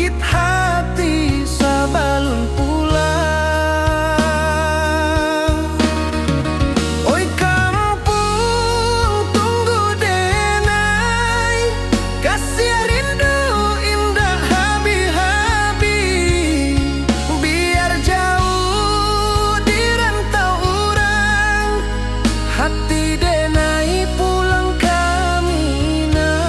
membangkit hati sabalun pulang. Oi kampung tunggu denai, kasih rindu indah habi-habi. Biar jauh di rantau urang, hati denai pulang kaminang.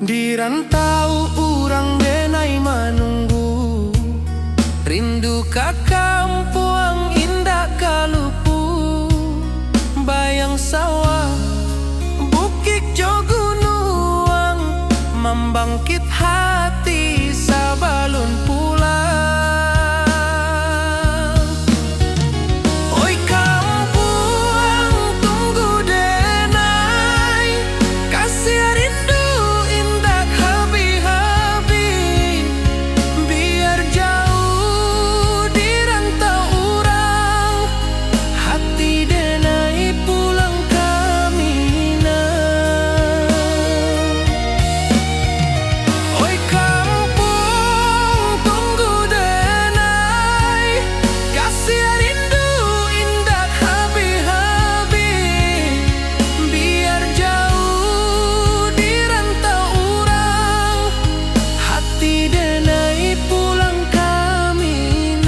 Di rantau urang denai manunggu, rindu ka kampung indah kalupu. Bayang sawah bukit jo gunung, membangkit hati sabalun pulang. Oi kampung tunggu denai, kasih rindu indah habi-habi. Biar jauh di rantau urang, hati denai pulang kaminang. Oi kampung tunggu denai, kasih rindu indah habi-habi. Biar jauh di rantau urang, hati denai pulang kaminang.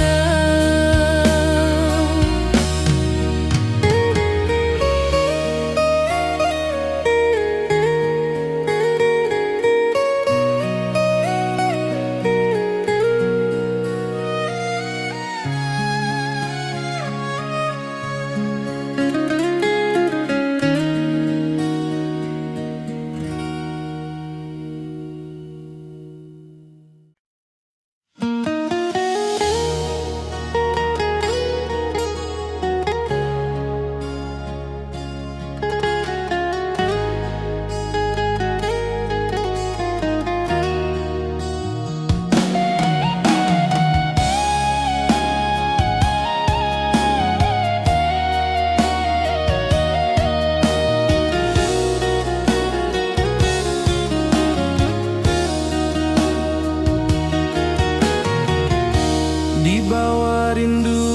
Di bawah rindu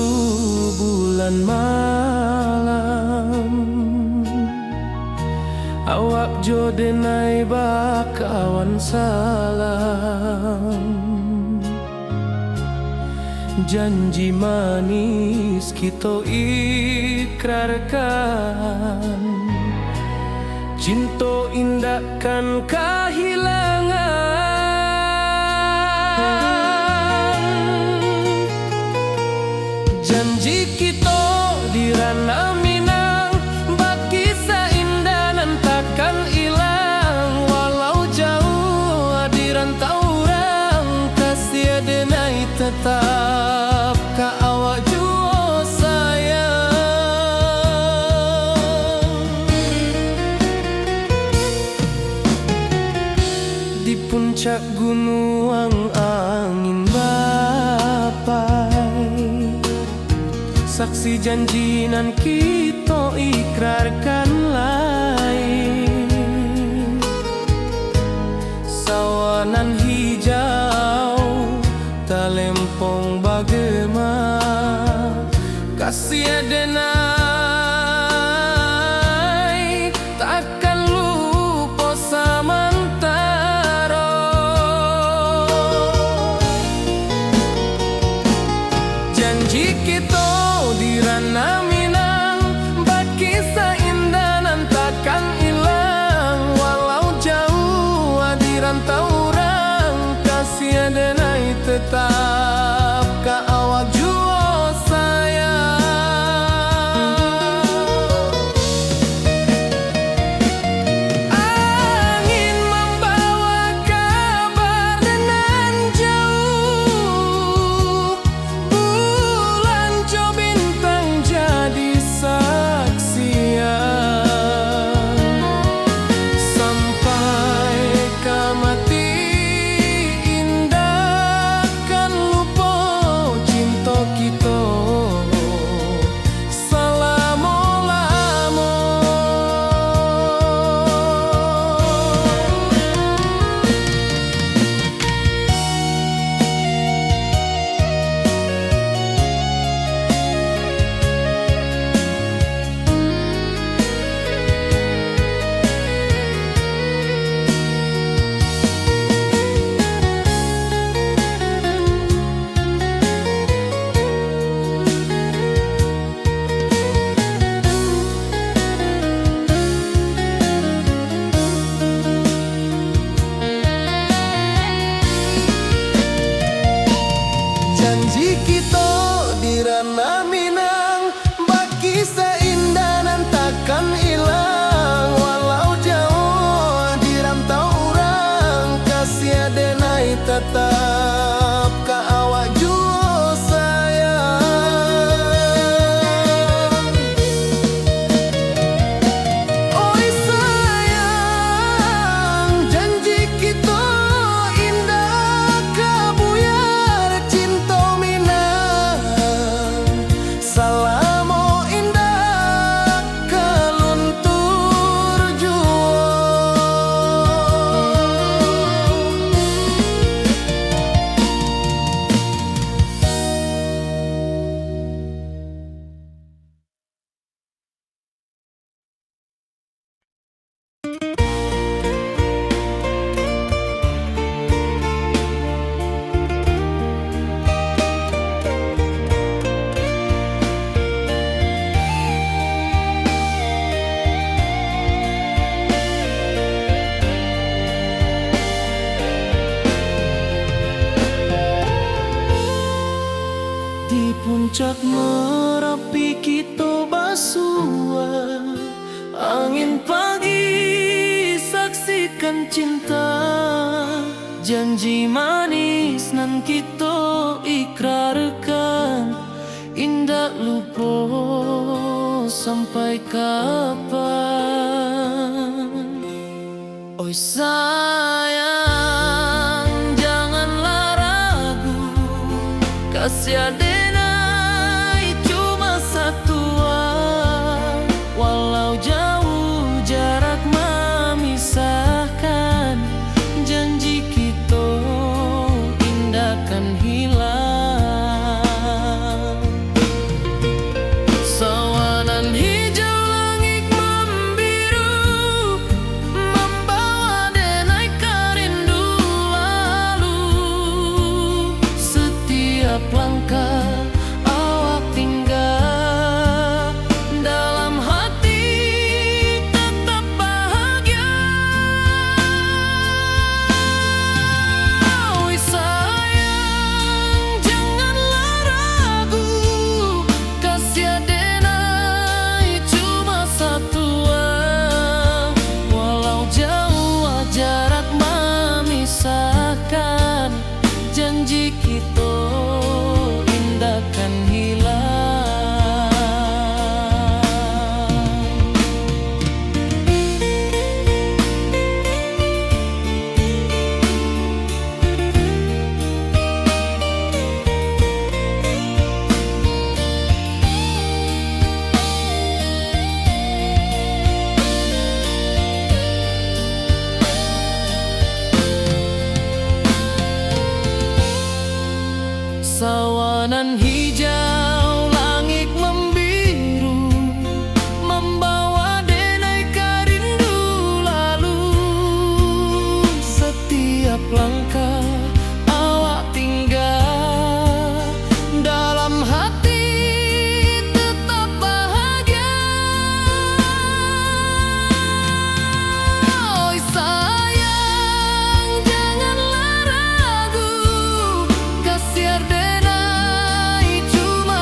bulan malam, awak jo denai bakawan salam. Janji manis kita ikrarkan, cinta indah kan kehilangan. Janji kita di ranah Minang, bakisah indah nan takkan hilang. Walau jauh di rantau urang, kasih denai tetap ka awak jua sayang. Di puncak gunung angin bapai, saksi janji nan kita ikrarkan lain. Sawanan hijau talempong bagema, kasih denai takkan lupa samantara. Janji kita di ranah Minang, bakisah indah nan takkan hilang. kita di ranah Minang, baki seindah nan takkan hilang. Walau jauh di rantau orang, kasih denai tetap ka awak jua sayang. Oi sayang, janji kita indah kabuyar cinta Minang. Salamo indah kaluntur jua. Di puncak Merapi kita basua, angin pagi saksikan cinta. Janji manis nan kita ikrarkan, indah lupa sampai kapan. Oi sayang, janganlah ragu, kasih denai cuma satu. Walau jauh jarak memisahkan, janji kita indahkan hilang. Sawanan hijau langit membiru, membawa denai karindu lalu. Setiap langkah awak tinggal, dalam hati tetap bahagia. Oi sayang, janganlah ragu, kasih denai cuma satu. Walau jauh jarak memisahkan, janji kita indahkan hilang. Sawanan hijau langit membiru, membawa denai karindu lalu. Setiap langkah awak tinggal, dalam hati tetap bahagia. Oi sayang, janganlah ragu, kasih denai cuma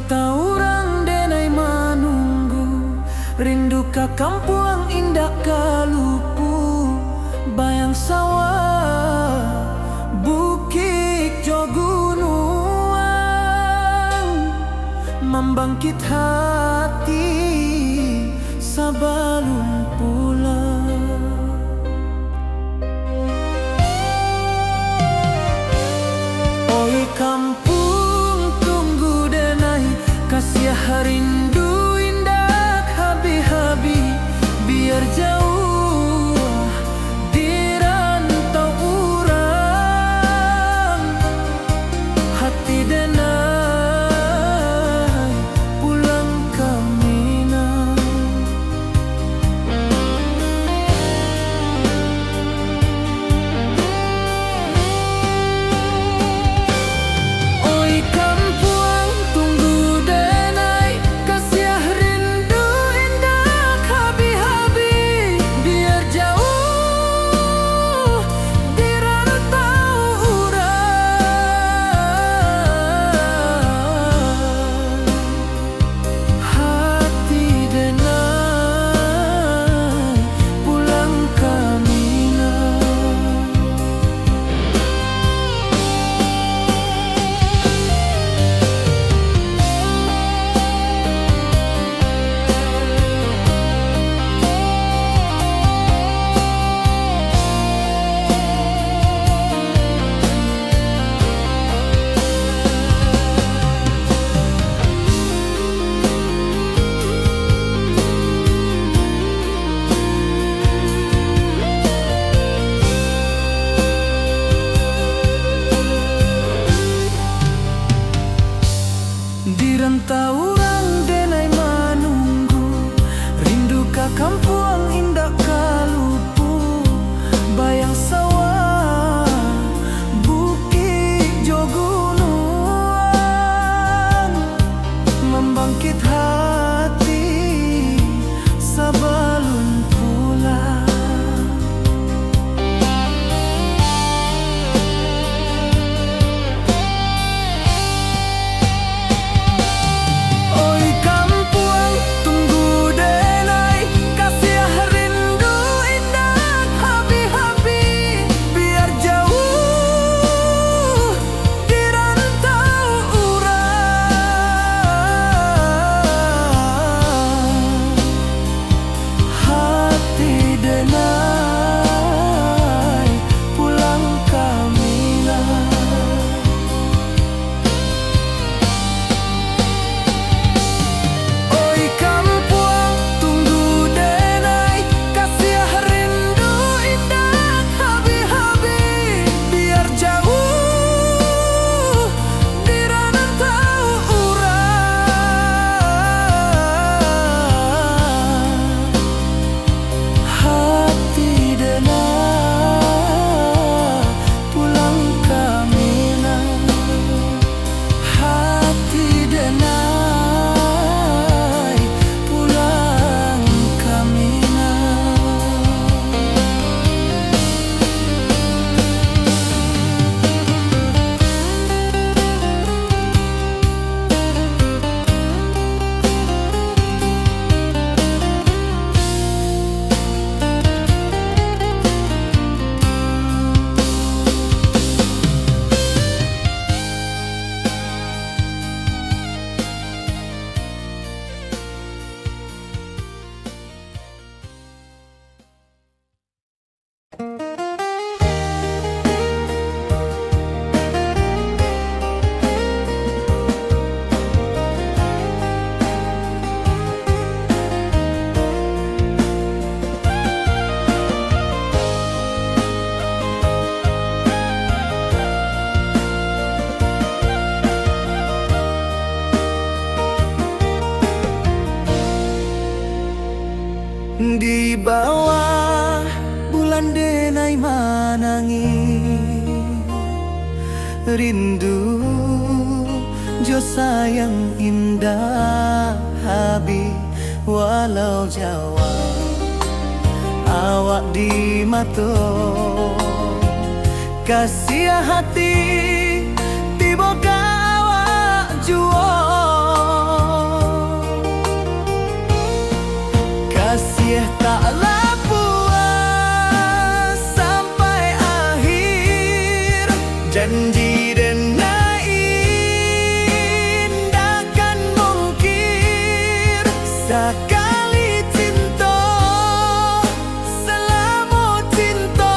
taurang denai manunggu, rindu ka kampung indah kalupu, bayang sawah bukit jo gunung, membangkit hati sabalun pulang. Oi kampung tunggu denai, kasih rindu indah habi-habi, biar jauh di rantau urang, hati denai pulang ke Minang. Oi kampung tunggu denai, kasih rindu indah habi-habi, biar jauh di rantau urang, hati denai pulang ke Minang. Di rantau urang denai manunggu, rindu ka kampung indah kalupu, bayang sawah bukit jo gunung, membangkit hati sabalun pulang. Oi kampung tunggu denai, kasih rindu indah habi-habi, biar jauh di rantau urang, hati denai pulang ke Minang. Oi kampung tunggu denai, kasih rindu indah habi-habi, biar jauh di rantau urang, hati denai pulang ke Minang, hati denai pulang ke Minang. Di bawah bulan denai manangi, rindu jo sayang indah habi, walau Jawa awak di mato, kasih hati tiba awak jual. Janji denai indah kan mungkir sekali cinta selama cinta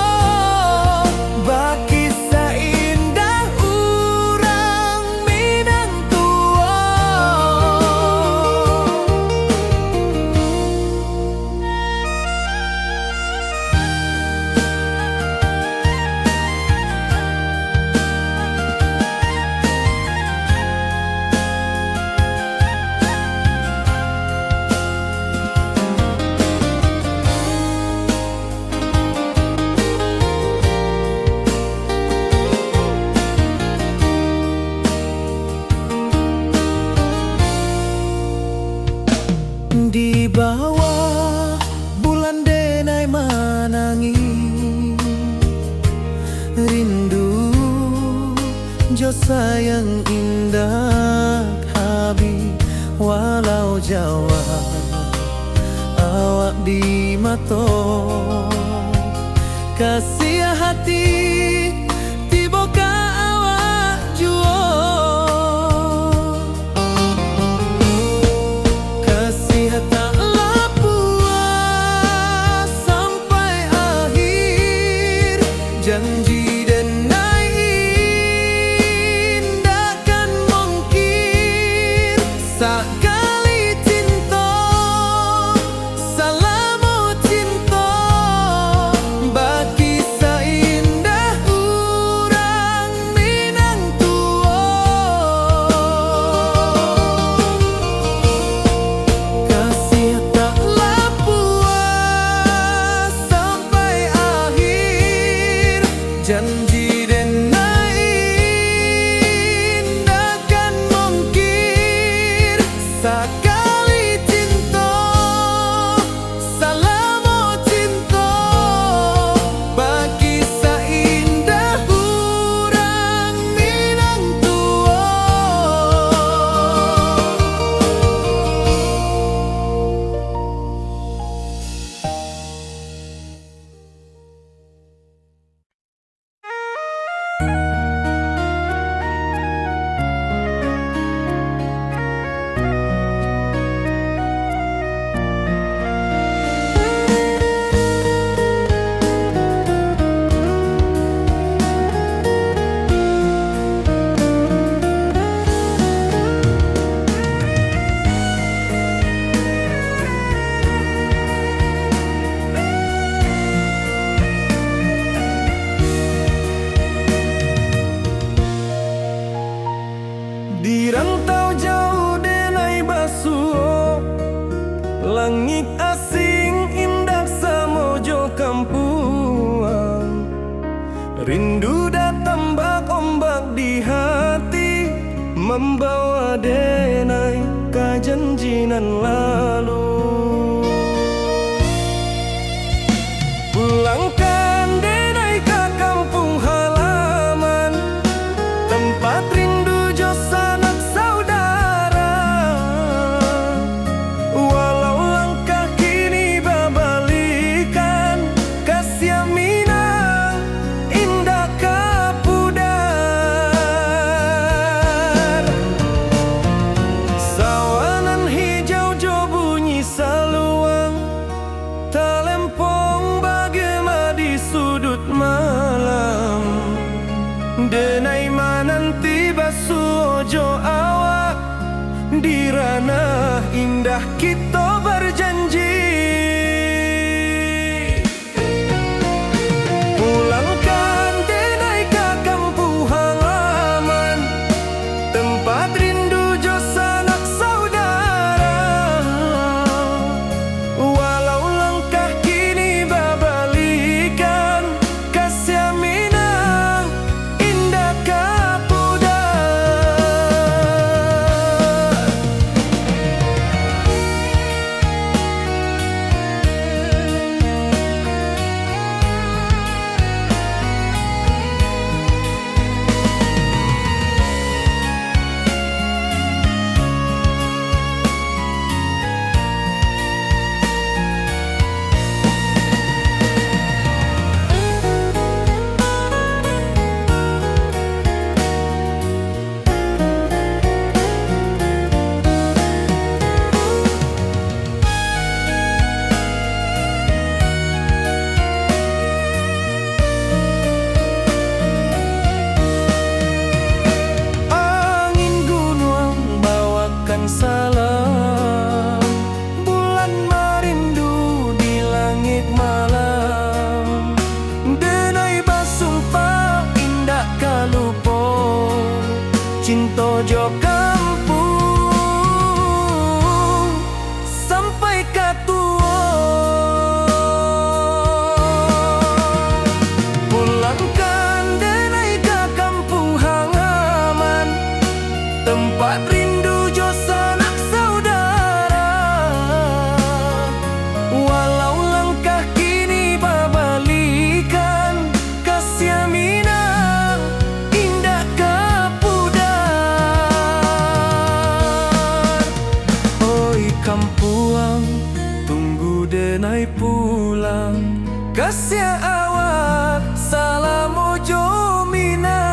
baki seindah urang Minang tua. Di bawah bulan denai manangi rindu jo sayang indah habi walau Jawa awak di mato kasih hati tiba ka awak juo taklah puas sampai akhir janji denai indah kan mungkir sekali cinta selama cinta baki seindah urang Minang tua. Janji denai indah kan mungkir sekali cinta selama cinta baki seindah urang Minang tua. Di rantau jauh denai basuh langit asing indah samojo kampuang rindu datang ombak di hati membawa denai ke janjinan lalu. Pulangkan denai ke kampung halaman tempat rindu jo sanak saudara walau langkah kini babalikan kasih Minang indah kapudar sawanan hijau jo bunyi saluang talempong bagema di sudut malam denai mananti basuh jo awak di ranah indah kita berjanji. Pulangkan denai ke kampung halaman tempat rindu jo sanak saudara walau langkah kini babalikan kasih Minang indah kapudar. Cinta jo kampung sampai ka tua. Pulangkan denai ka kampung halaman, tempat rindu jo sanak saudara. Walau langkah kini babalikan, kasih minang indah kapudar. Oi kampuang, tunggu denai pulang, kasih awak salam ojo minang.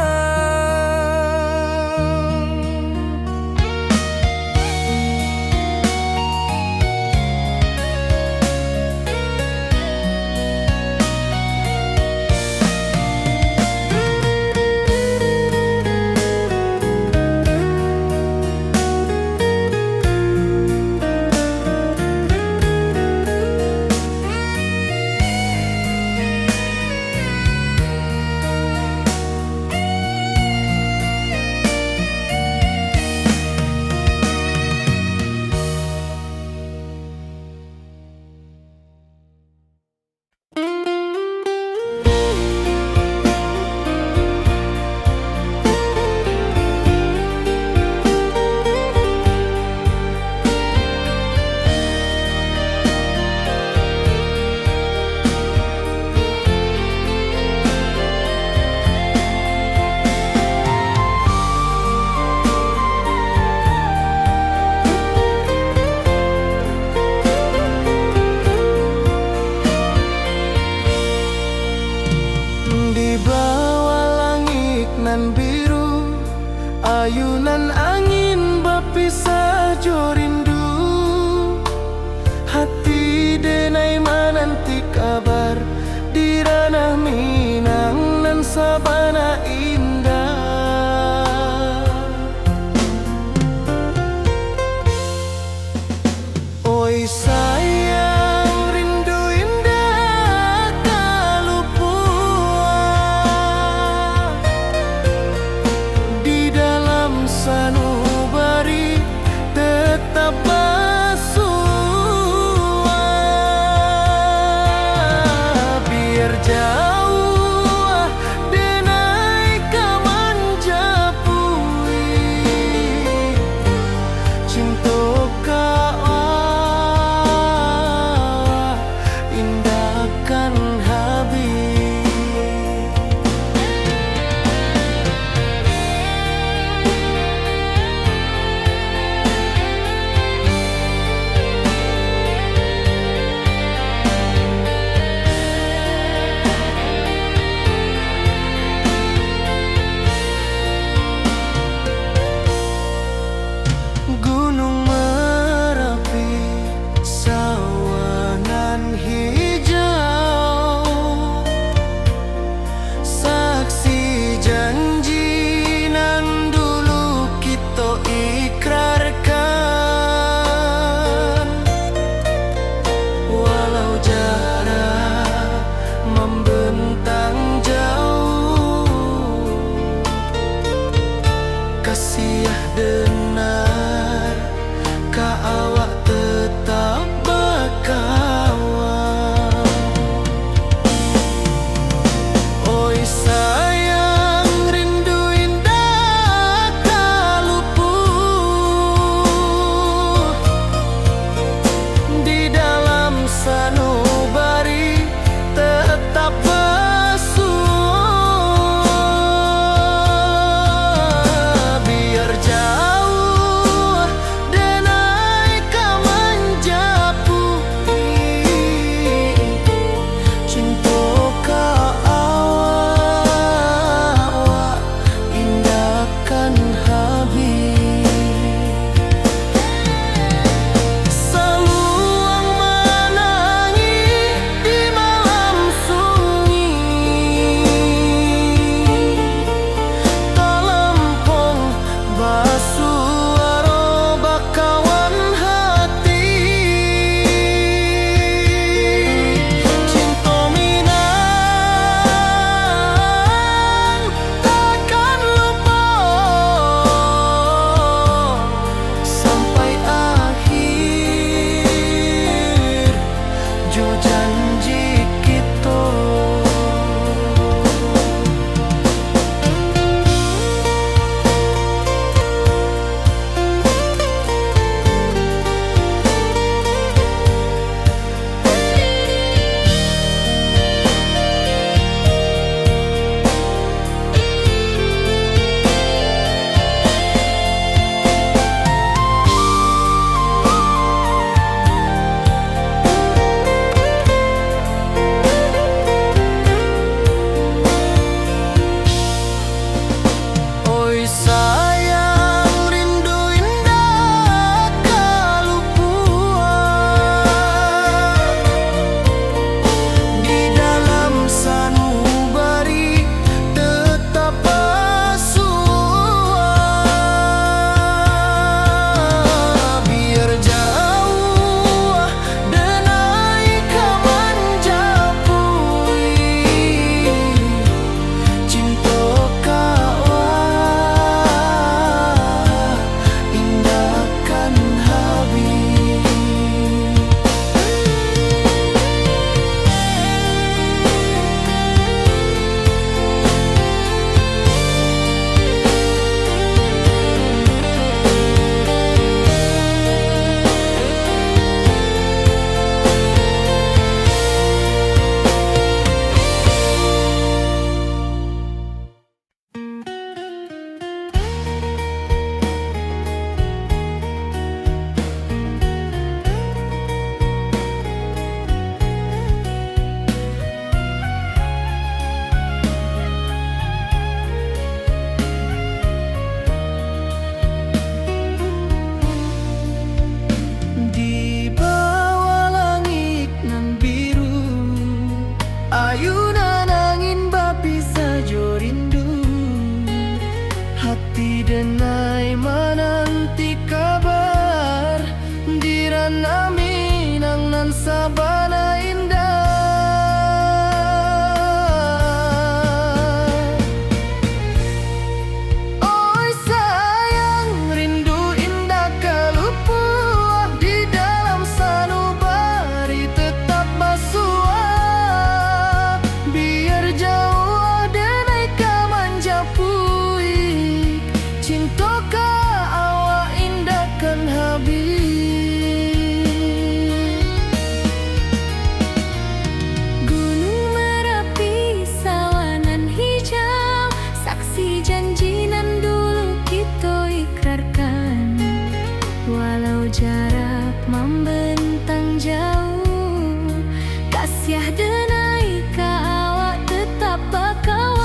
Di bawah langit nan biru, ayunan angin berpisah jo rindu. Hati denai menanti kabar di ranah Minang nan sabana indah. Oi sayang, rindu indah kalupua. Di dalam sanubari tetap bersua. Biar jauh denai kaman japui, cinta indahkan habis. Gunung Merapi, sawangan hijau, saksi janji nan dulu kita ikrarkan. Walau jarak membentang jauh, kasih denar ka awak tetap berkawan. Oi sayang, rindu indah kaluput. Di dalam sanubari tetap bersua. Biar jauh hati denai menanti kabar di ranah Minang nan sabana indah. Oi sayang, rindu indah kalupuah di dalam sanubari tetap basuah. Biar jauh denai ka manjapui, cinta ka awak indahkan habis. Gunung Merapi, sawanan hijau, saksi janji nan dulu kita ikrarkan. Walau jarak membentang jauh, kasih denai ka awak tetap bakawan.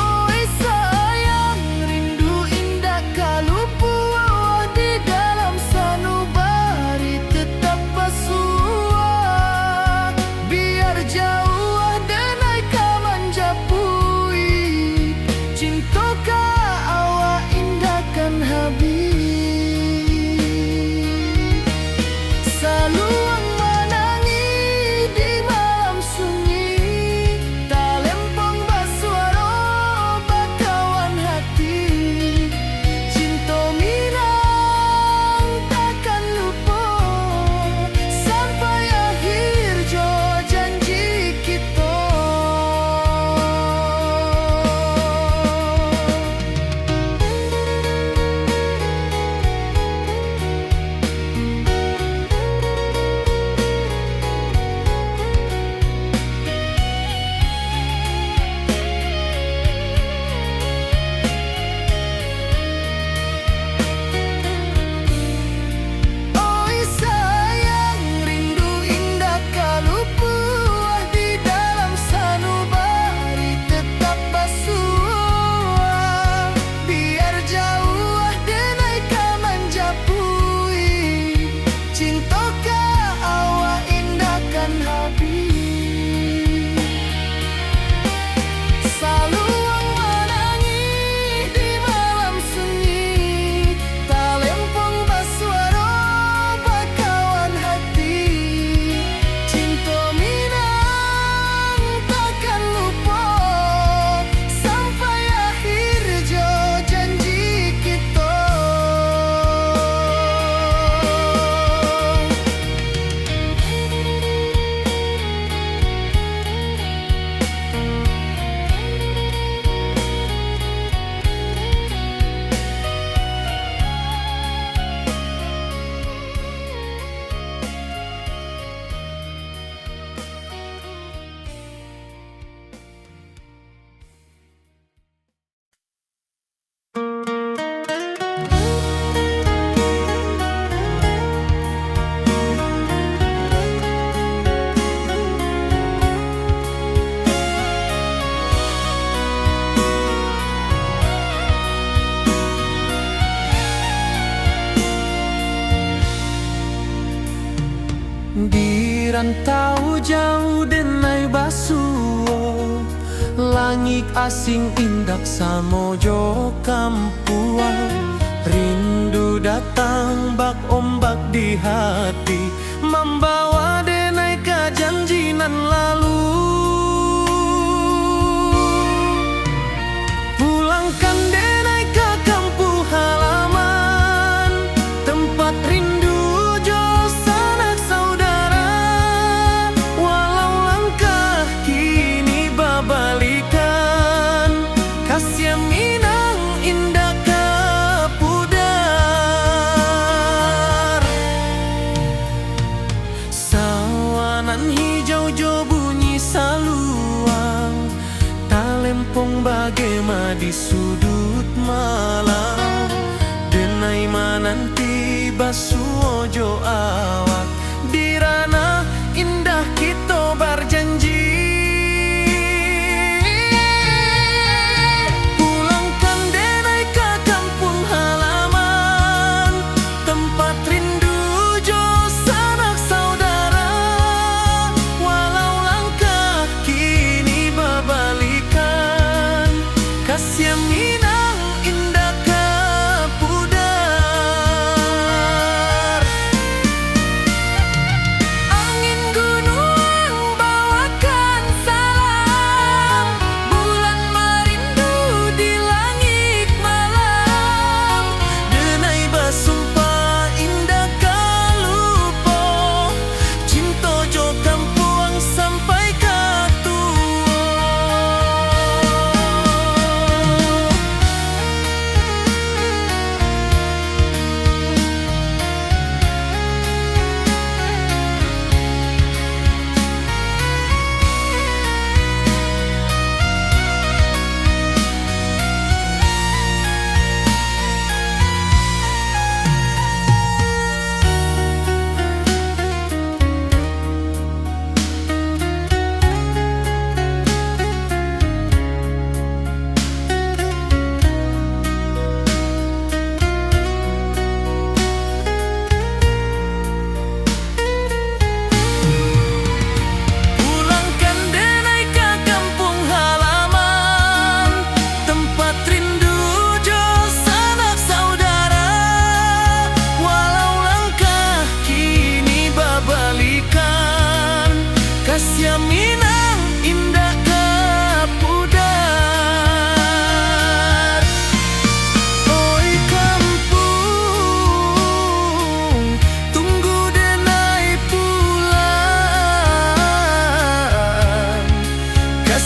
Oi sayang, rindu indah kalupuah di dalam sanubari tetap basuah. Biar jauh denai ka manjapui, cinta ka awak indahkan habis. Saluang menangi di malam sunyi, talempong basuaro bakawan hati. Cinta Minang takkan lupa sampai akhir jo janji kita. Oi sayang, rindu indah kalupuah di dalam sanubari tetap basuah. Biar jauh denai ka manjapui, cinta ka awak indahkan habis. Saluang menangi di malam sunyi, talempong basuaro bakawan hati. Cinta Minang takkan lupa sampai akhir jo janji kita. Di rantau jauh denai basuh, langit asing indak samojo kampuan. Rindu datang bak ombak di hati, membawa denai ka janji nan lalu. Pulangkan denai ka kampung halaman, tempat rindu jo sanak saudara. Walau langkah kini babalikan, kasih Minang indah ka pudar. Sawanan hijau jo bunyi saluang, talempong bagema di sudut malam. Denai mananti basuh jo awak di ranah indah kita berjanji. Pulangkan denai ka kampung halaman, tempat rindu jo sanak saudara. Walau langkah kini babalikan,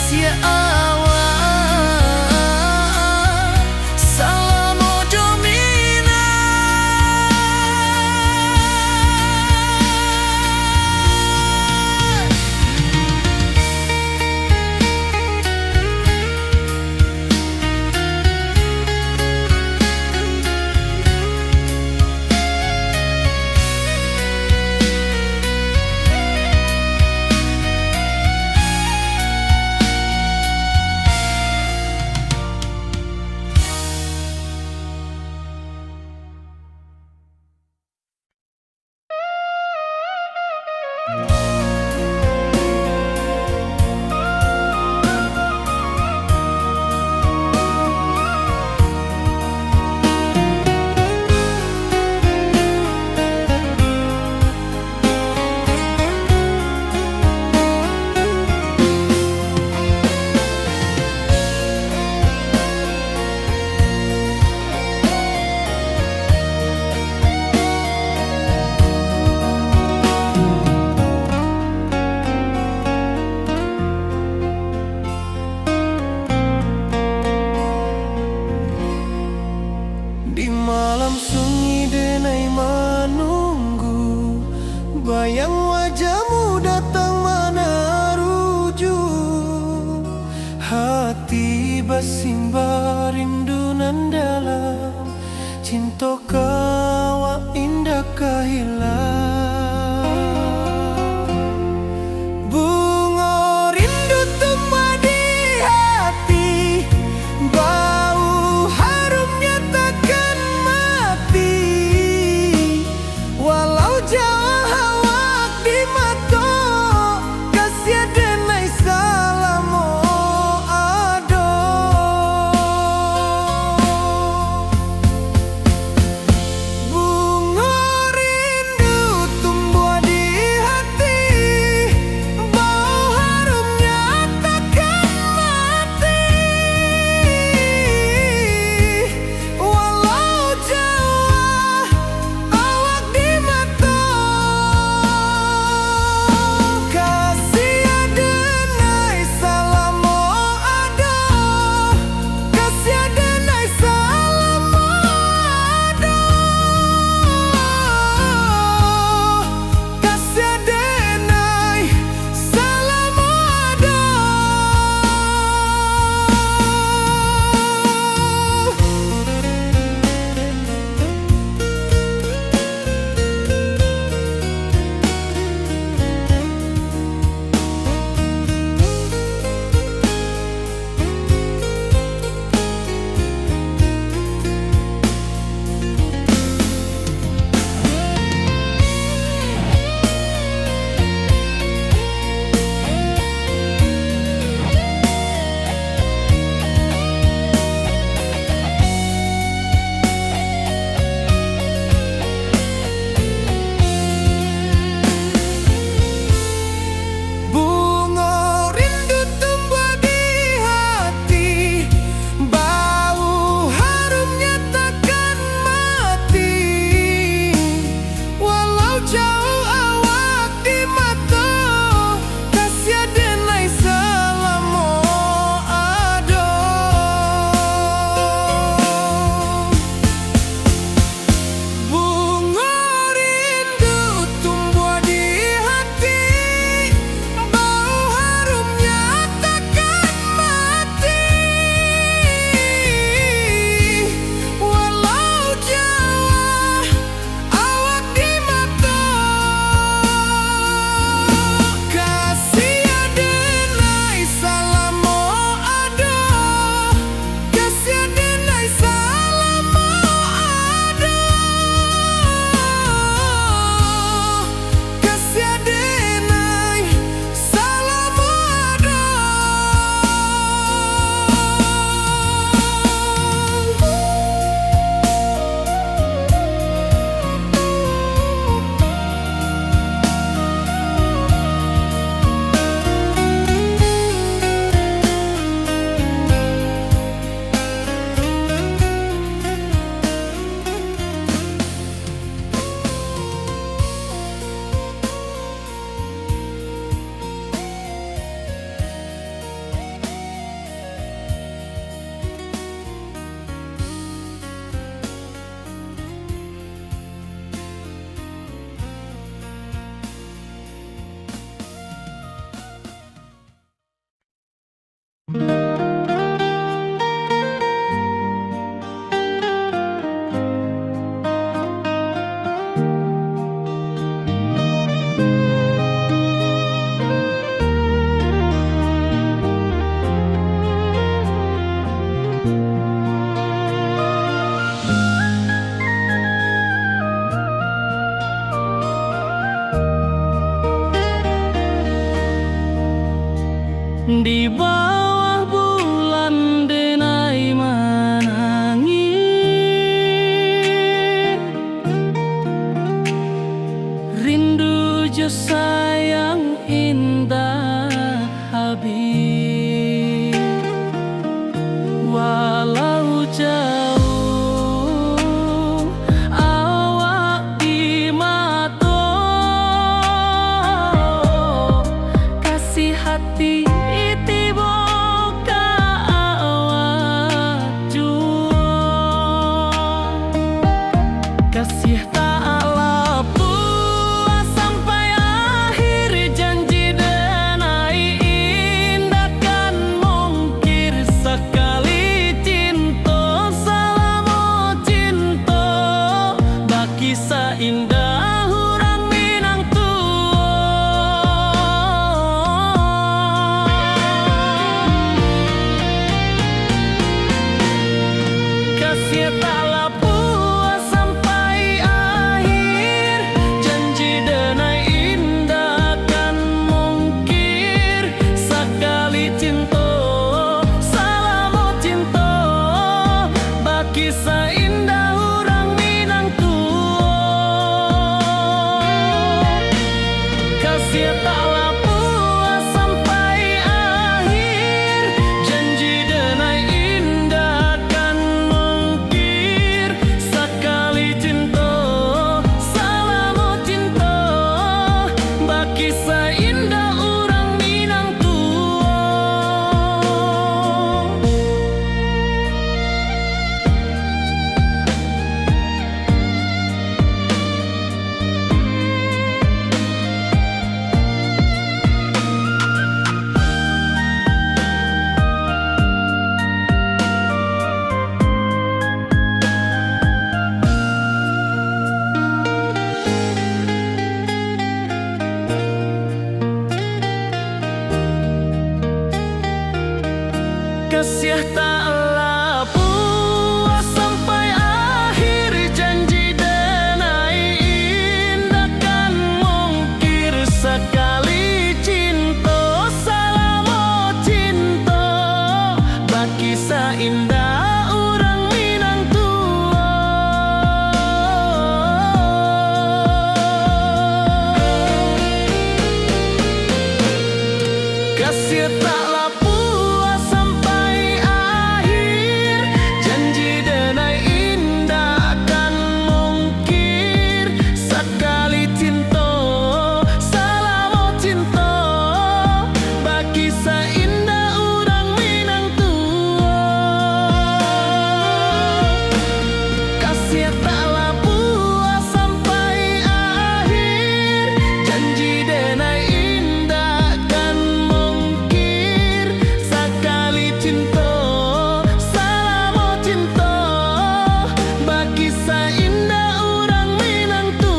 sia awak salamo domina. Di malam sunyi denai menunggu, bayang wajahmu datang mana rujuk. Hati bersimba rindu nan dalam, cinta kawa indah kehilang. Bunga rindu tumbuh di hati, bau harumnya takkan mati. Walau jauh awak di mata, kasih denai salamo ado. Bunga rindu Di bawah bulan denai menangis, rindu jo sayang indah habis. Walau jauh awak di mata, kasih hati kasih taklah puas sampai akhir, janji denai indah kan mungkir sekali cinta selama cinta baki seindah hurang Minang tua. Kasih taklah kisah indah orang Minang tua. Kasih taklah puas sampai akhir, janji denai indah kan mungkir sekali cinta selama cinta baki seindah orang Minang tua. Kasih taklah puas sampai akhir, janji denai indah kan mungkir sekali cinta selama cinta baki seindah orang Minang tua. Kasih taklah puas sampai akhir, janji denai indah kan mungkir sekali cinta selama cinta baki seindah orang Minang tua. Kasih taklah puas sampai akhir, janji denai indah kan mungkir sekali cinta selama cinta baki seindah orang Minang tua.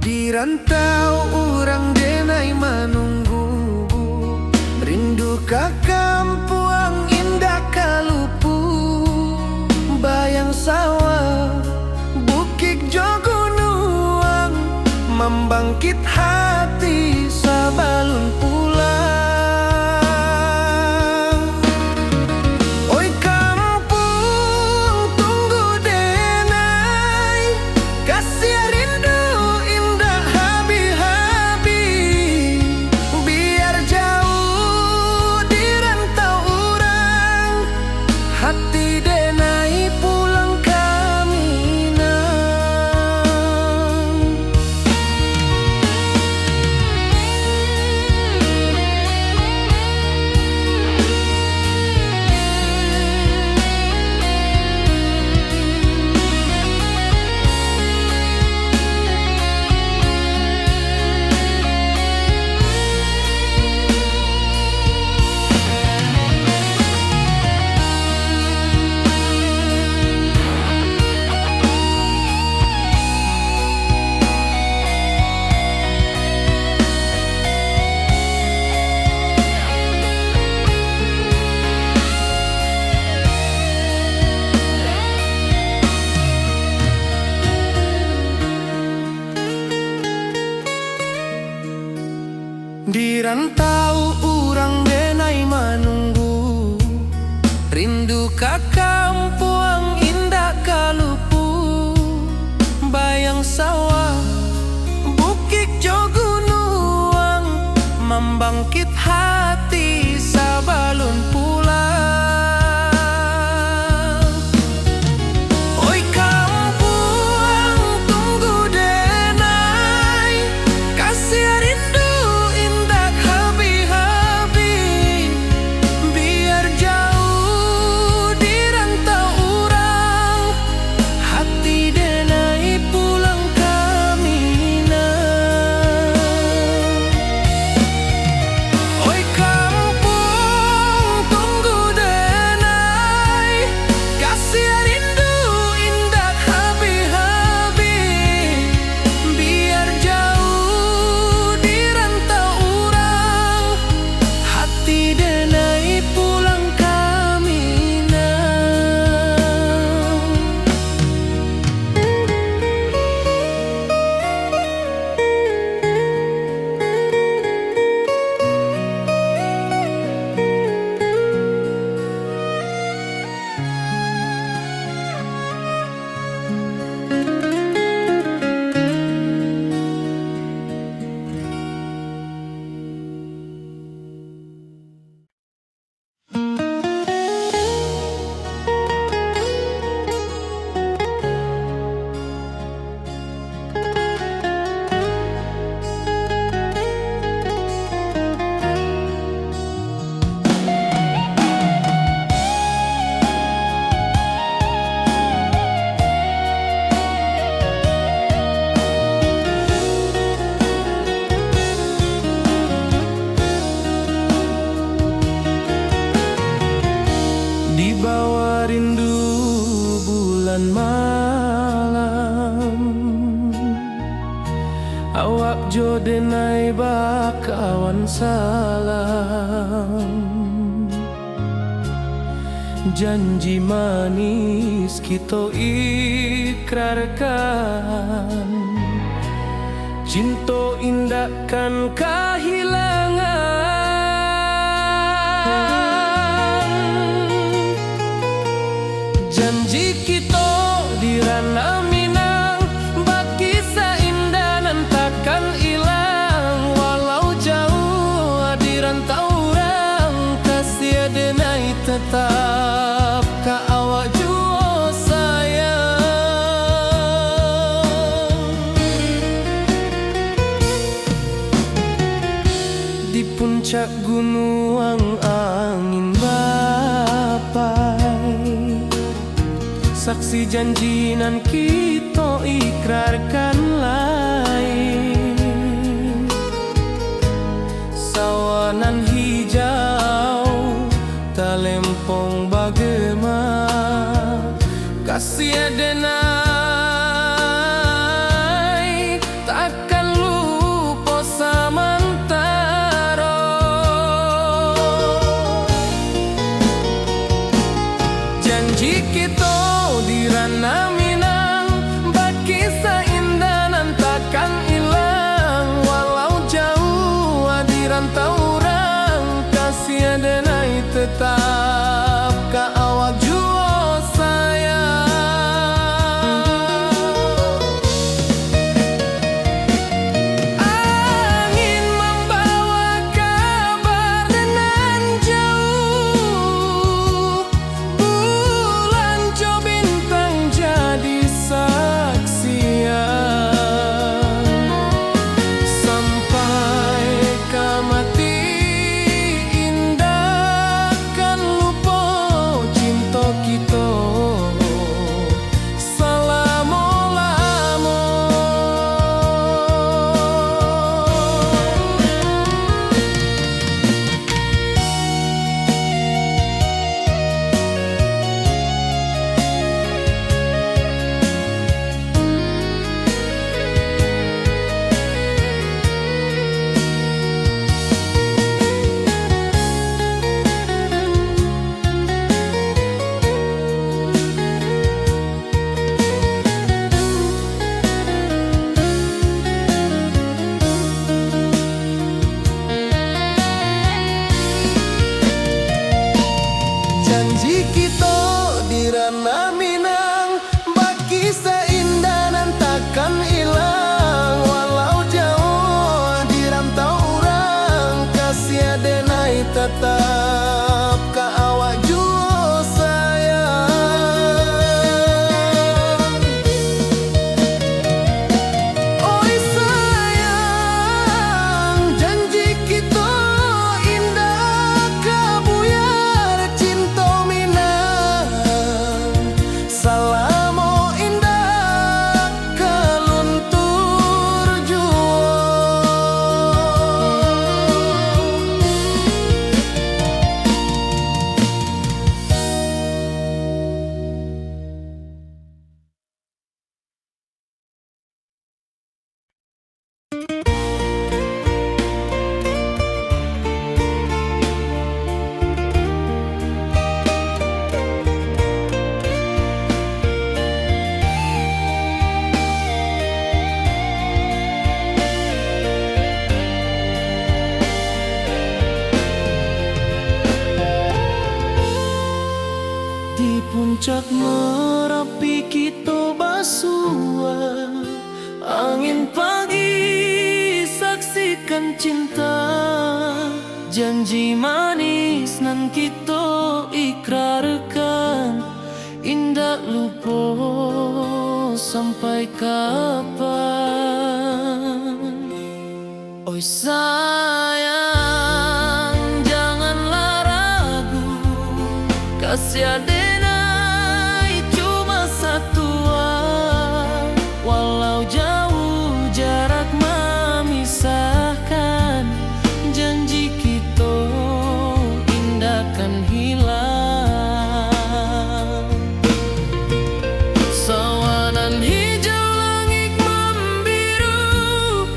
Di rantau orang denai menunggu, rindu ke kampung indah kalupu, bayang sawah bukit jo gunung membangkit hati sabalun pulang. Oi kampung tunggu denai, kasih rindu indah habi-habi. Biar jauh di rantau urang, hati denai pulang kaminang. Di rantau urang denai manunggu, rindu ka kampung indah kalupu. Bayang sawah bukit jo gunung, membangkit hati sabalun pulang. Oi kampung tunggu denai, kasih rindu indah habi-habi. Biar jauh di rantau urang, hati denai pulang kaminang. Oi kampung tunggu denai, kasih rindu indah habi-habi. Biar jauh di rantau urang, hati denai pulang kaminang. Di bawah rindu bulan malam, awak jo denai bakawan salam. Janji manis kita ikrarkan, cinta indahkan kehilangan. Janji kita di ranah Minang, bakisah indah nan takkan hilang. Walau jauh di rantau urang, kasih denai tetap ka awak jua sayang. Di puncak gunung angin bapai, saksi janji nan kita ikrarkan lain. Sawanan hijau talempong bagema, kasih denai takkan lupa samantara. Janji kita di ranah Minang, bakisah indah nan tak Puncak Merapi kita basua, angin pagi saksikan cinta, janji manis nan kita ikrarkan, indah lupa sampai kapan. Oi sayang, janganlah ragu, kasih adenai cuma satu, walau jauh jarak memisahkan, janji kita indah kan hilang. Sawanan hijau langit membiru,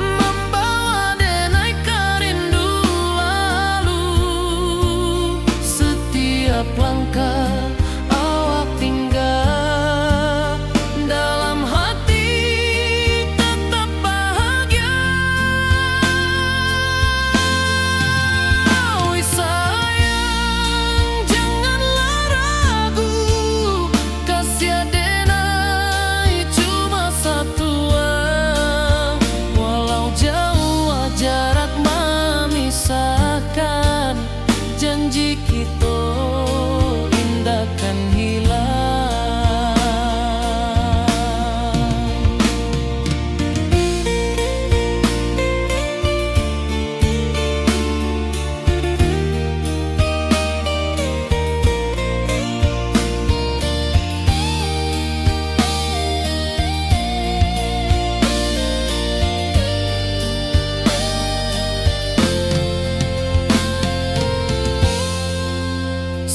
membawa denai kerindu lalu. Setiap langkah awak tinggal, dalam hati tetap bahagia. Oi sayang, janganlah ragu, kasih adenai cuma satu, walau jauh jarak memisahkan, janji kita indah kan hilang.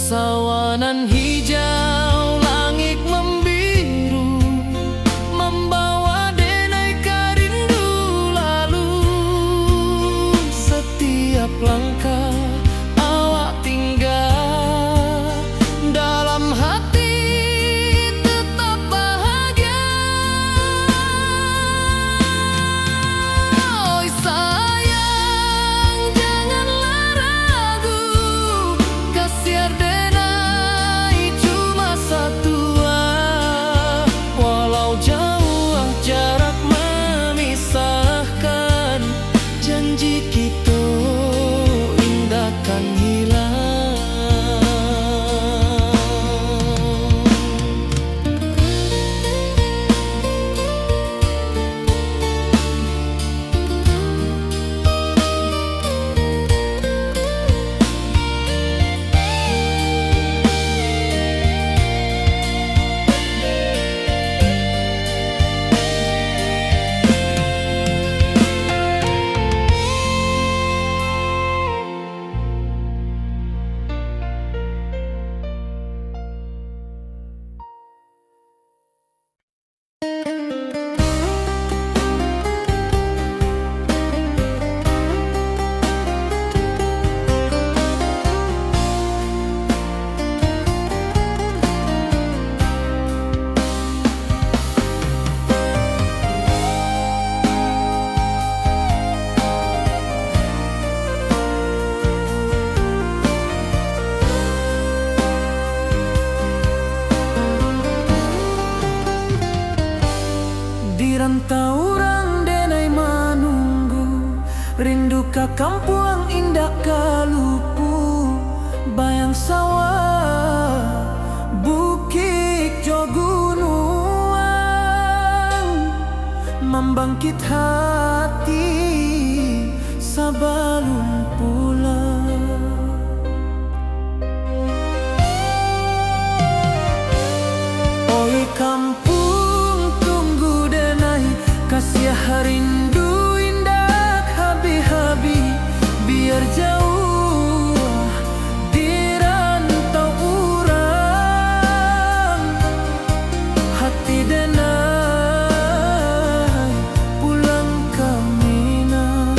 Sawanan hijau langit membiru, membawa denai kerindu lalu. Setiap langkah awak tinggal, dalam hati tetap bahagia. Oi sayang, janganlah ragu, kasih adenai cuma satu, walau jauh jarak memisahkan, janji kita indah kan hilang. Di rantau orang denai menunggu, rindu ka kampung indah kalupu, bayang sawah bukit jo gunung, membangkit hati sebelum pulang. Oi kampung tunggu denai, kasih rindu indah habi-habi, biar jauh di rantau urang, hati denai pulang ke Minang.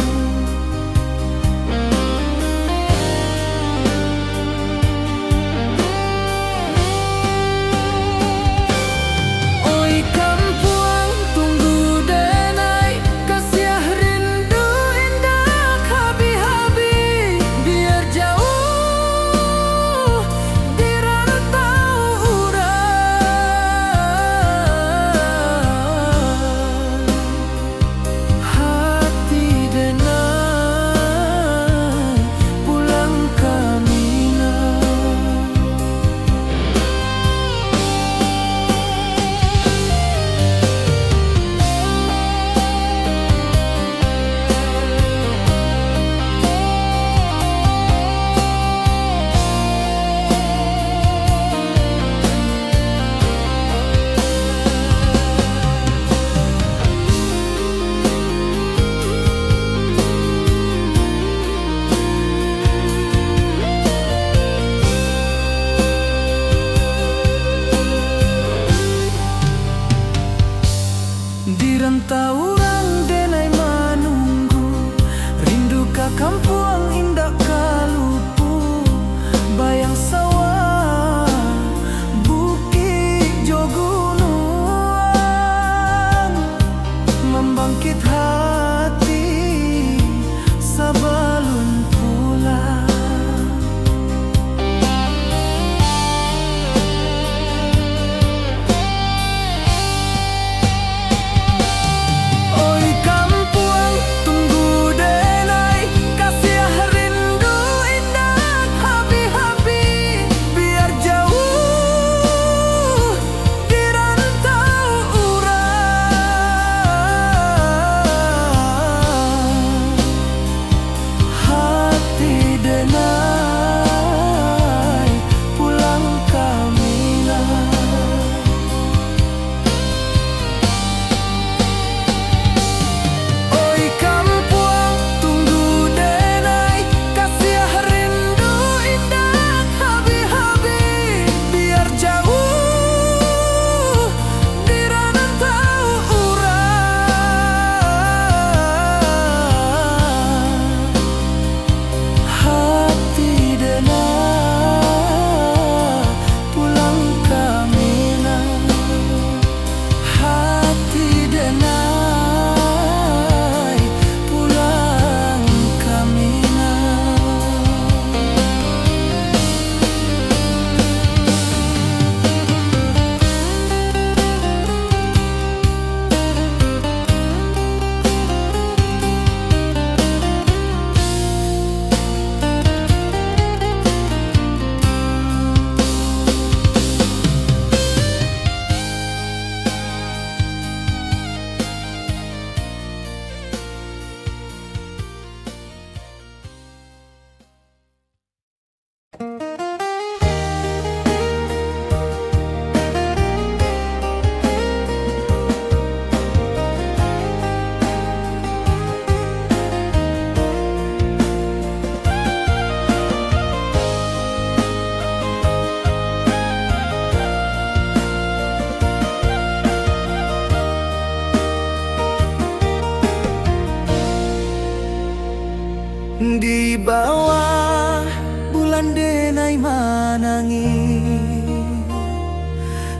Di bawah bulan denai manangi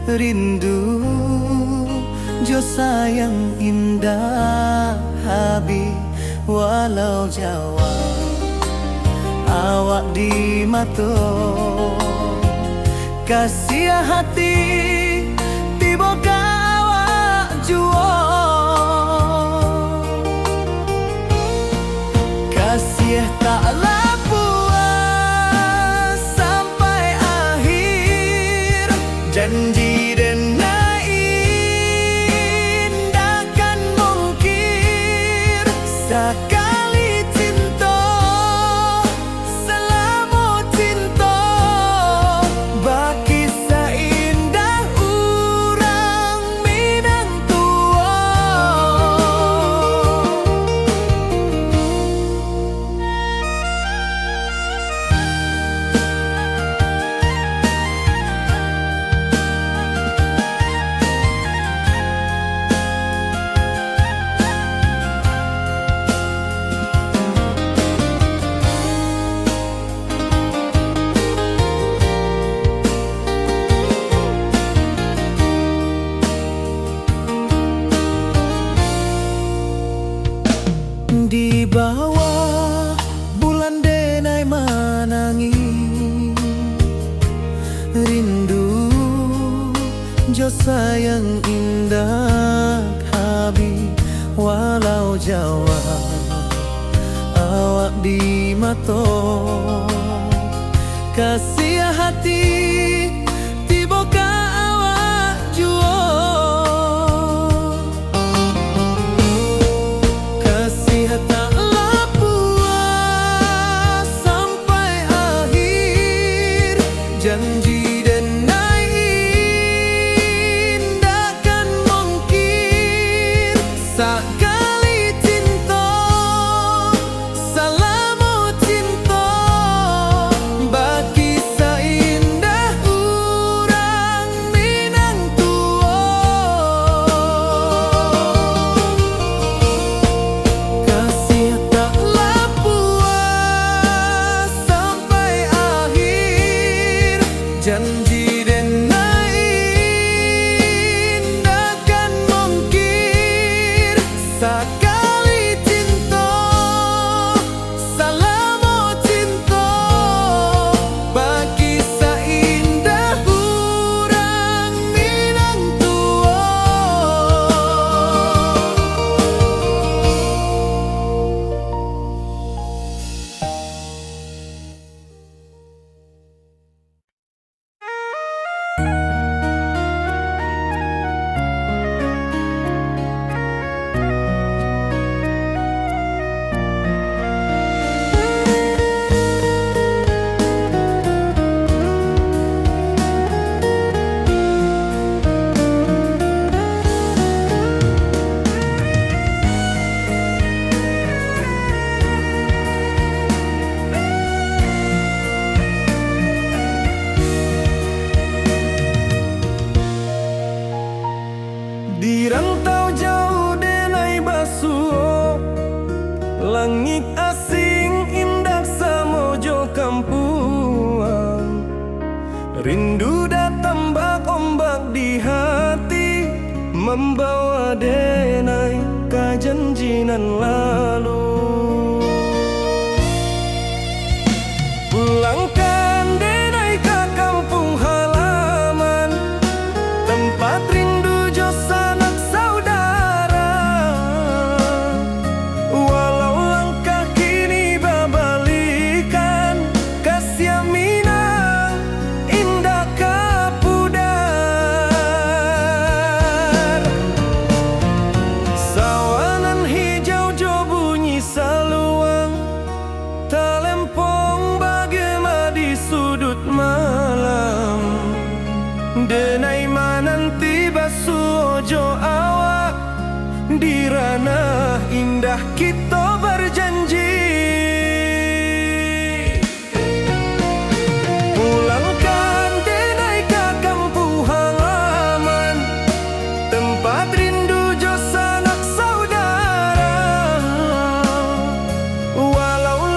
rindu jo sayang indah habi walau Jawa awak di mato kasih hati tiba awak juo kasih taklah puas sampai akhir janji denai indakan mungkir sekali cinta selama cinta baki seindah urang Minang tua. Di bawah bulan denai manangi rindu jo sayang indah habi walau Jawa awak di mato kasih hati tiba ka awak juo kasih taklah puas sampai akhir janji denai indakan mungkir sekali cinta selama cinta baki seindah urang Minang tua kasih taklah puas sampai akhir janji denai indakan mungkir sekali cinta selama cinta baki seindah urang Minang tua. Di rantau jauh denai basuh langit asing indah samojo kampuang rindu datang bak ombak di hati membawa denai ke janjinan lalu pulangkan denai ke kampung halaman tempat rindu jo sanak saudara walau langkah kini babalikan kasih Minang indah kapudar sawanan hijau jo bunyi saluang talempong bagema di sudut malam denai mananti basuh jo awak di ranah indah kita berjanji pulangkan denai ke kampung halaman tempat rindu jo sanak saudara walau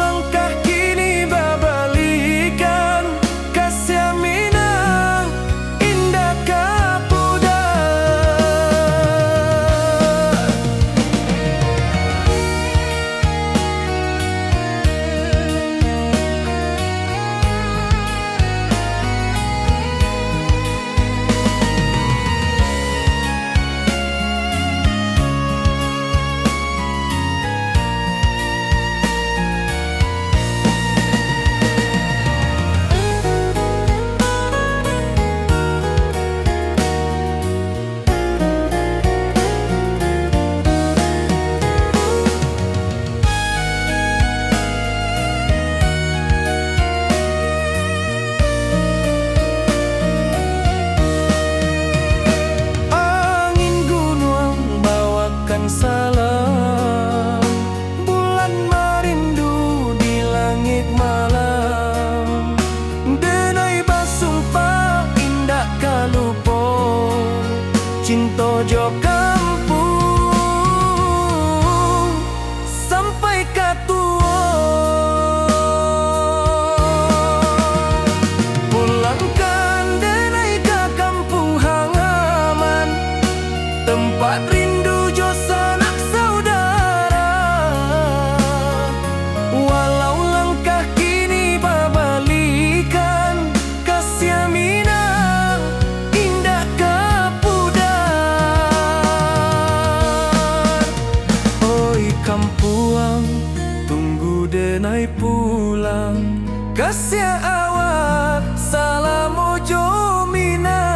denai pulang kasih awak salamu jomina.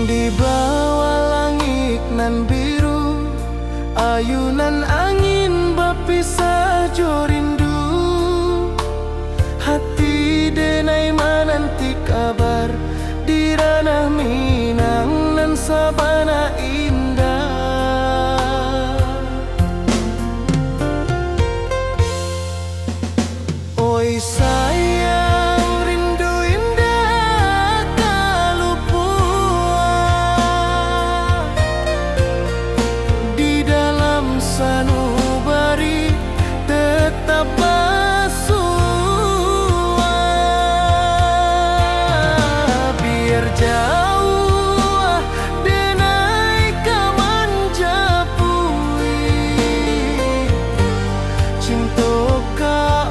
Di bawah langit nan biru, ayunan angin berpisah jo rindu. Hati denai menanti kabar di ranah Minang nan sabana indah. Oi sayang, rindu indah kalupua di dalam sanubari tetap bersua. Biar jauh denai kaman japui, cinta ka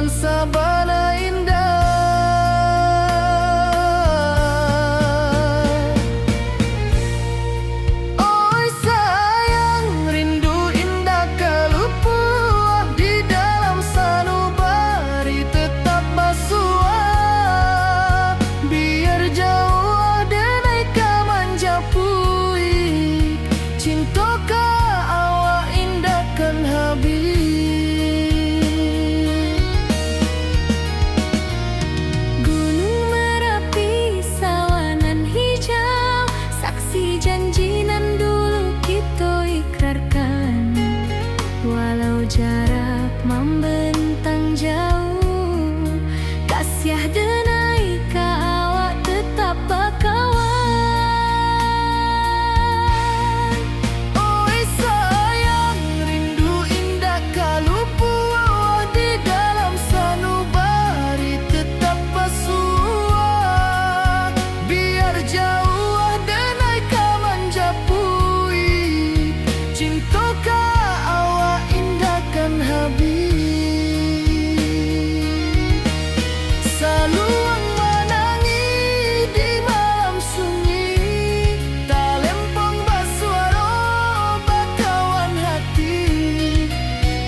Taman sabana indah. Oi sayang, rindu indah kelupua di dalam sanubari tetap basua. Biar jauh denai ka manja puik, cinta ka awak indahkan habis. Gunung Merapi, sawanan hijau, saksi janji nan dulu kita ikrarkan. Walau jarak membentang jauh, kasih denai ka awak tetap bakawan. Oi sayang, rindu indah kalupua di dalam sanubari tetap basua. Biar jauh denai ka manja puik, cinta ka awak indahkan habis. Saluang menangi di malam sunyi, talempong basuara bakawan hati.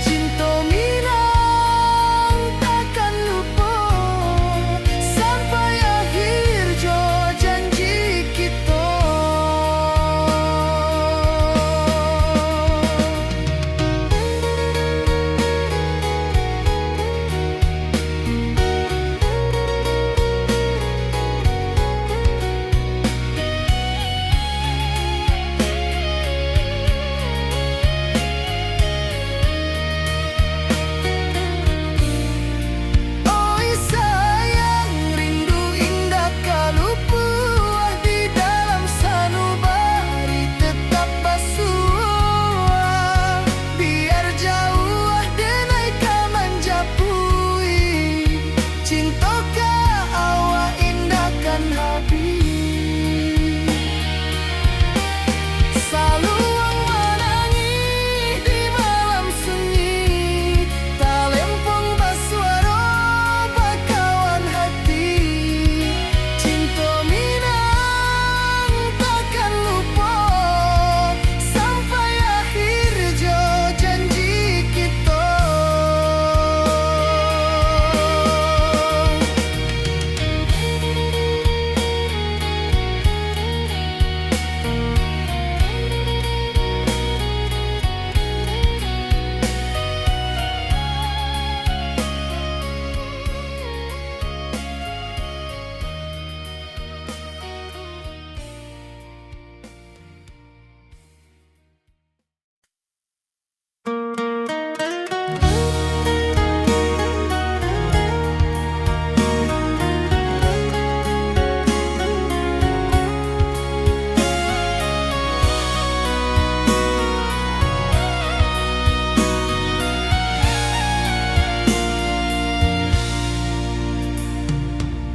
Cinta minang takkan lupa sampai akhir jo janji kita. Oi sayang, rindu indah kalupua di dalam sanubari tetap basua. Biar jauh denai ka manja puik, cinta ka awak indahkan habis. Saluang menangi di malam sunyi, talempong basuara bakawan hati. Cinta minang takkan lupa sampai akhir jo janji kita.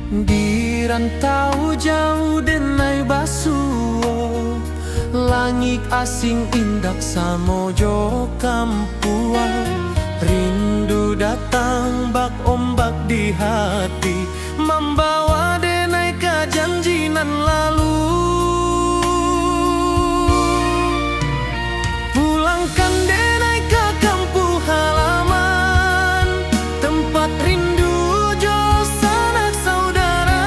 Di rantau jauh denai basuo, langit asing indak samojo kampua. Rindu datang bak ombak di hati, membawa denai ka janji nan lalu. Pulangkan denai ke kampung halaman, tempat rindu jo sanak saudara.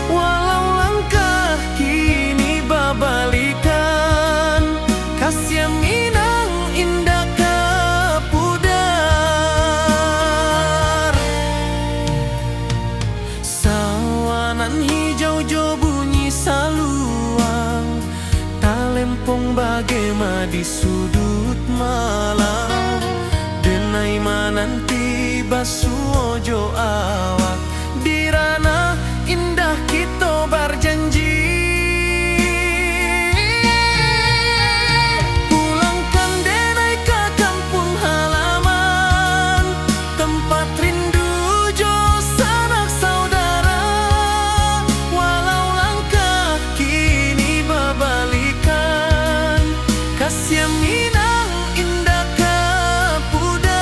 Walau langkah kini babalikan, kasih minang indah ka pudar. Sawanan hijau jo bunyi saluang, talempong bagema di sudut malam. Denai mananti basuo jo awak, di ranah indah kita berjanji. Pulangkan denai ke kampung halaman, tempat rindu jo sanak saudara. Walau langkah kini babalikan, kasih minang indah ka pudar.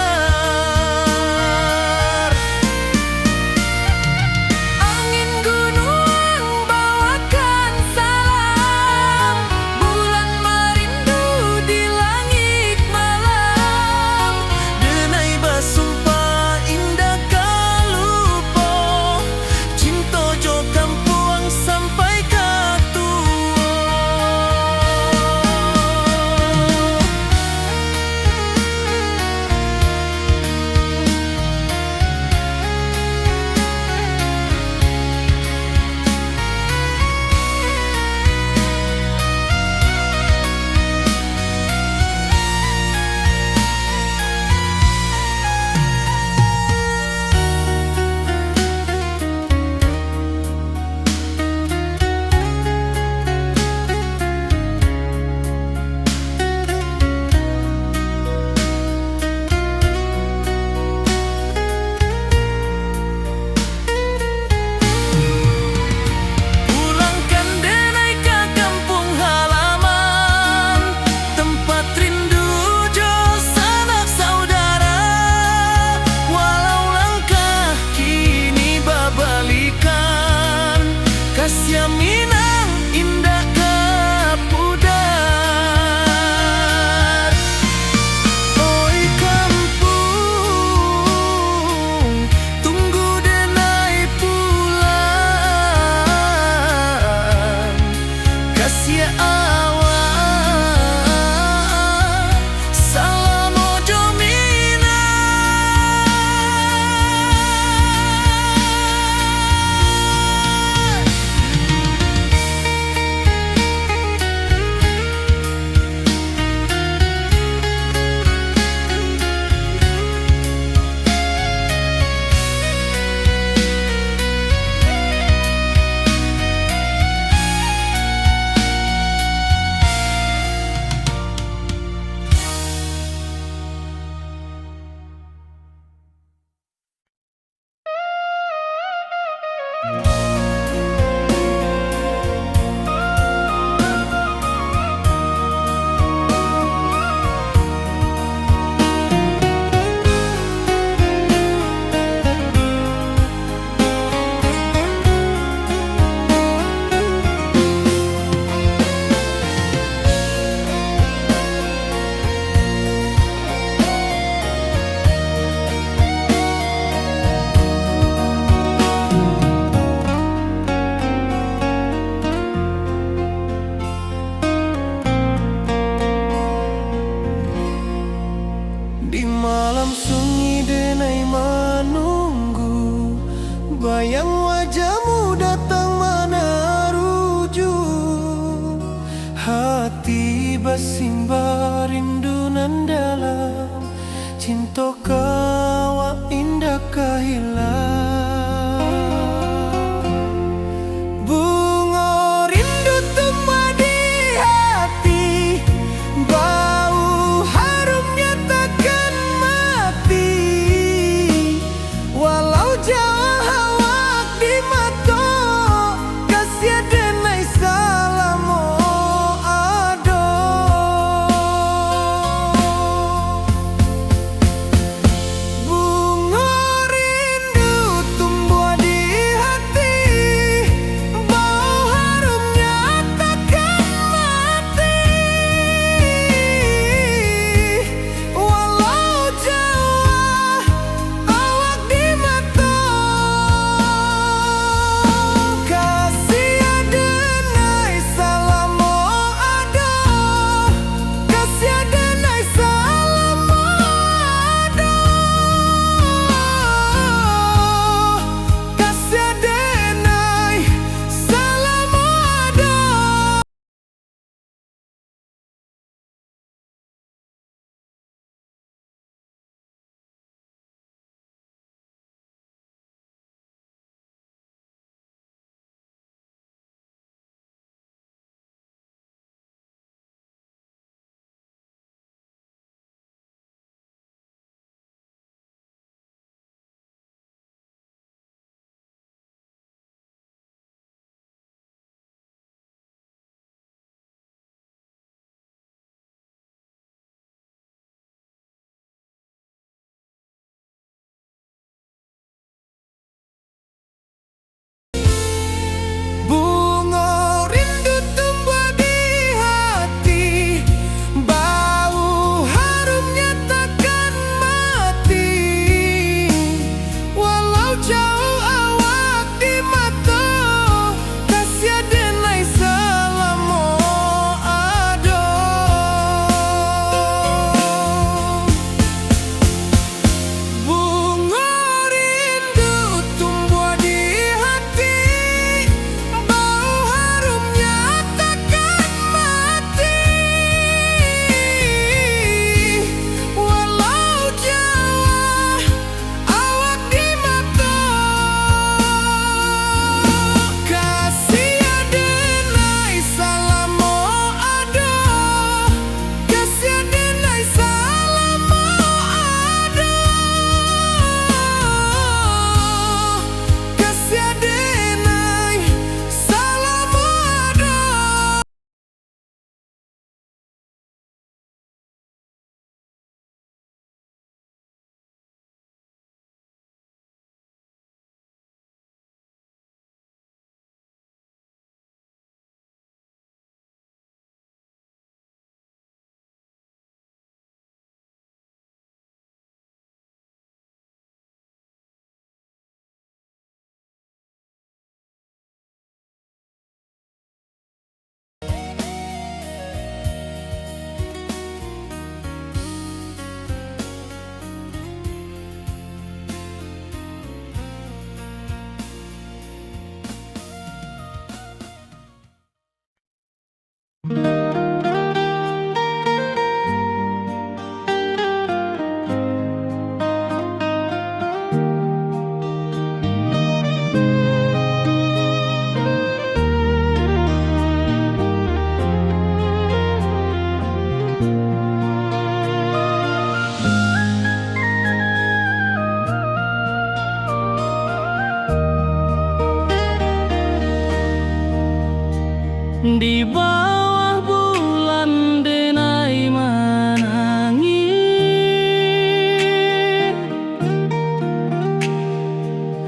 Di malam sunyi denai menunggu, bayang wajahmu datang meneruju. Hati bersimba rindu nan dalam, cinta kawa indah kehilang. Bunga rindu tumbuh di hati, bau harumnya takkan mati. Walau jauh hawak di mata, kasih denai salamo ado. Di bawah bulan denai menangi,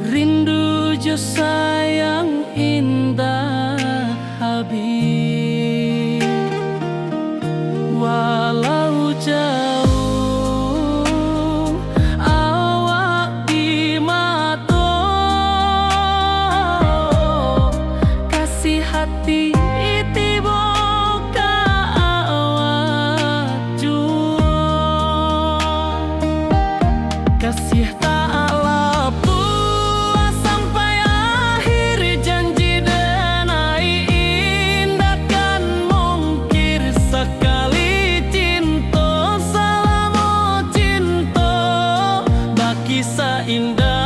rindu jo sayang indah habis. Walau jauh awak di mata, kasih hati tiba ka awak jua. Kasih tak lepas sampai akhir janji denai indah kan mungkir sekali cinta selama cinta baki seindah